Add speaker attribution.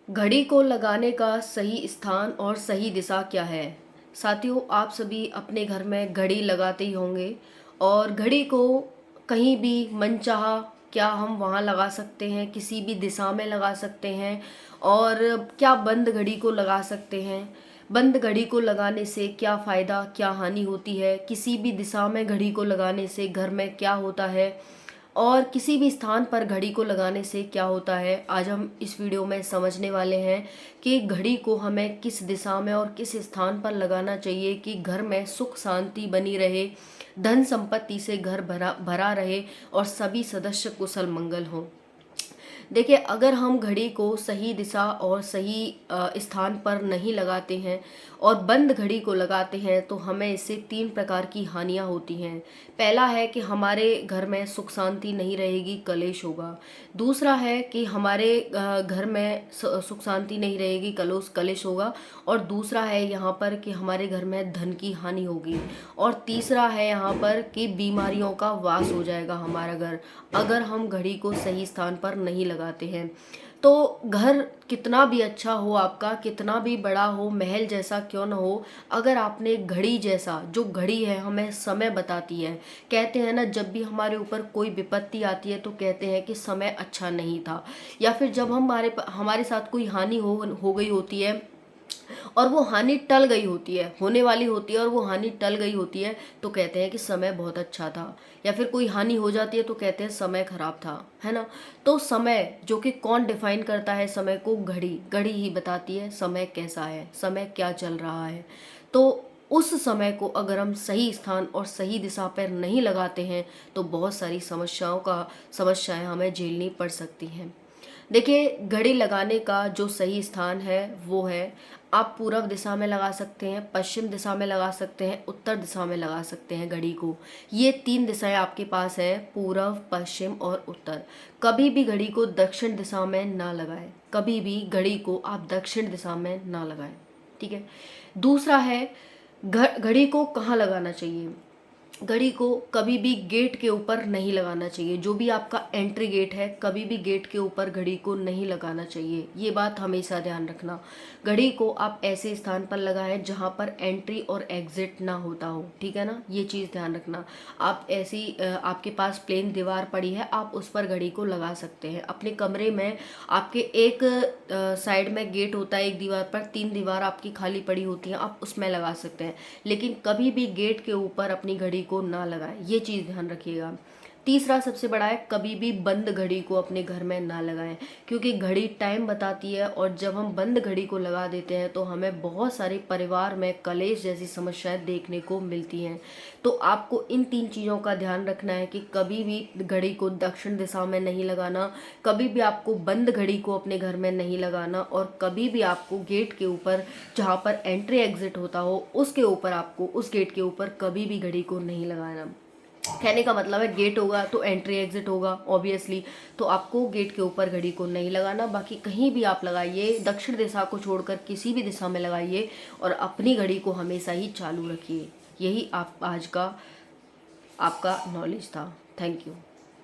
Speaker 1: घड़ी को लगाने का सही स्थान और सही दिशा क्या है? साथियों, आप सभी अपने घर में घड़ी लगाते ही होंगे और घड़ी को कहीं भी मनचाहा क्या हम वहाँ लगा सकते हैं, किसी भी दिशा में लगा सकते हैं। और क्या बंद घड़ी को लगा सकते हैं? बंद घड़ी को लगाने से क्या फ़ायदा, क्या हानि होती है? किसी भी दिशा में घड़ी को लगाने से घर में क्या होता है? और किसी भी स्थान पर घड़ी को लगाने से क्या होता है, आज हम इस वीडियो में समझने वाले हैं कि घड़ी को हमें किस दिशा में और किस स्थान पर लगाना चाहिए कि घर में सुख शांति बनी रहे, धन संपत्ति से घर भरा भरा रहे और सभी सदस्य कुशल मंगल हों। देखिए, अगर हम घड़ी को सही दिशा और सही स्थान पर नहीं लगाते हैं और बंद घड़ी को लगाते हैं तो हमें इससे 3 प्रकार की हानियां होती हैं। पहला है कि हमारे घर में सुख शांति नहीं रहेगी, कलेश होगा। दूसरा है कि हमारे घर में सुख शांति नहीं रहेगी, कलेश होगा। और दूसरा है यहाँ पर कि हमारे घर में धन की हानि होगी। और तीसरा है यहाँ पर कि बीमारियों का वास हो जाएगा हमारा घर, अगर हम घड़ी को सही स्थान पर नहीं लगाते हैं। तो घर कितना भी अच्छा हो, आपका कितना भी बड़ा हो, महल जैसा क्यों न हो, अगर आपने घड़ी जैसा, जो घड़ी है हमें समय बताती है। कहते हैं ना, जब भी हमारे ऊपर कोई विपत्ति आती है तो कहते हैं कि समय अच्छा नहीं था, या फिर जब हमारे साथ कोई हानि हो गई होती है और वो हानि टल गई होती है, होने वाली होती है और वो हानि टल गई होती है, तो कहते हैं कि समय बहुत अच्छा था। या फिर कोई हानि हो जाती है तो कहते हैं समय खराब था, है ना। तो समय, जो कि कौन डिफाइन करता है समय को? घड़ी। घड़ी ही बताती है समय कैसा है, समय क्या चल रहा है। तो उस समय को अगर हम सही स्थान और सही दिशा पर नहीं लगाते हैं तो बहुत सारी समस्याएं हमें झेलनी पड़ सकती हैं। देखिए, घड़ी लगाने का जो सही स्थान है वो है, आप पूर्व दिशा में लगा सकते हैं, पश्चिम दिशा में लगा सकते हैं, उत्तर दिशा में लगा सकते हैं घड़ी को। ये 3 दिशाएं आपके पास हैं, पूर्व, पश्चिम और उत्तर। कभी भी घड़ी को दक्षिण दिशा में ना लगाएं, कभी भी घड़ी को आप दक्षिण दिशा में ना लगाएं, ठीक है। दूसरा है, घड़ी को कहाँ लगाना चाहिए? घड़ी को कभी भी गेट के ऊपर नहीं लगाना चाहिए। जो भी आपका एंट्री गेट है, कभी भी गेट के ऊपर घड़ी को नहीं लगाना चाहिए, ये बात हमेशा ध्यान रखना। घड़ी को आप ऐसे स्थान पर लगाएं जहां पर एंट्री और एग्जिट ना होता हो, ठीक है ना, ये चीज़ ध्यान रखना। आप आपके पास प्लेन दीवार पड़ी है, आप उस पर घड़ी को लगा सकते हैं। अपने कमरे में आपके एक साइड में गेट होता है, एक दीवार पर 3 दीवार आपकी खाली पड़ी होती हैं, आप उसमें लगा सकते हैं। लेकिन कभी भी गेट के ऊपर अपनी घड़ी को ना लगाएं, ये चीज़ ध्यान रखिएगा। तीसरा सबसे बड़ा है, कभी भी बंद घड़ी को अपने घर में ना लगाएं, क्योंकि घड़ी टाइम बताती है और जब हम बंद घड़ी को लगा देते हैं तो हमें बहुत सारे परिवार में कलेश जैसी समस्याएं देखने को मिलती हैं। तो आपको इन 3 चीज़ों का ध्यान रखना है कि कभी भी घड़ी को दक्षिण दिशा में नहीं लगाना, कभी भी आपको बंद घड़ी को अपने घर में नहीं लगाना, और कभी भी आपको गेट के ऊपर, जहाँ पर एंट्री एग्जिट होता हो, उसके ऊपर, आपको उस गेट के ऊपर कभी भी घड़ी को नहीं लगाना। कहने का मतलब है, गेट होगा तो एंट्री एग्जिट होगा ऑब्वियसली, तो आपको गेट के ऊपर घड़ी को नहीं लगाना। बाकी कहीं भी आप लगाइए, दक्षिण दिशा को छोड़कर किसी भी दिशा में लगाइए और अपनी घड़ी को हमेशा ही चालू रखिए। यही आप आज का आपका नॉलेज था। Thank you.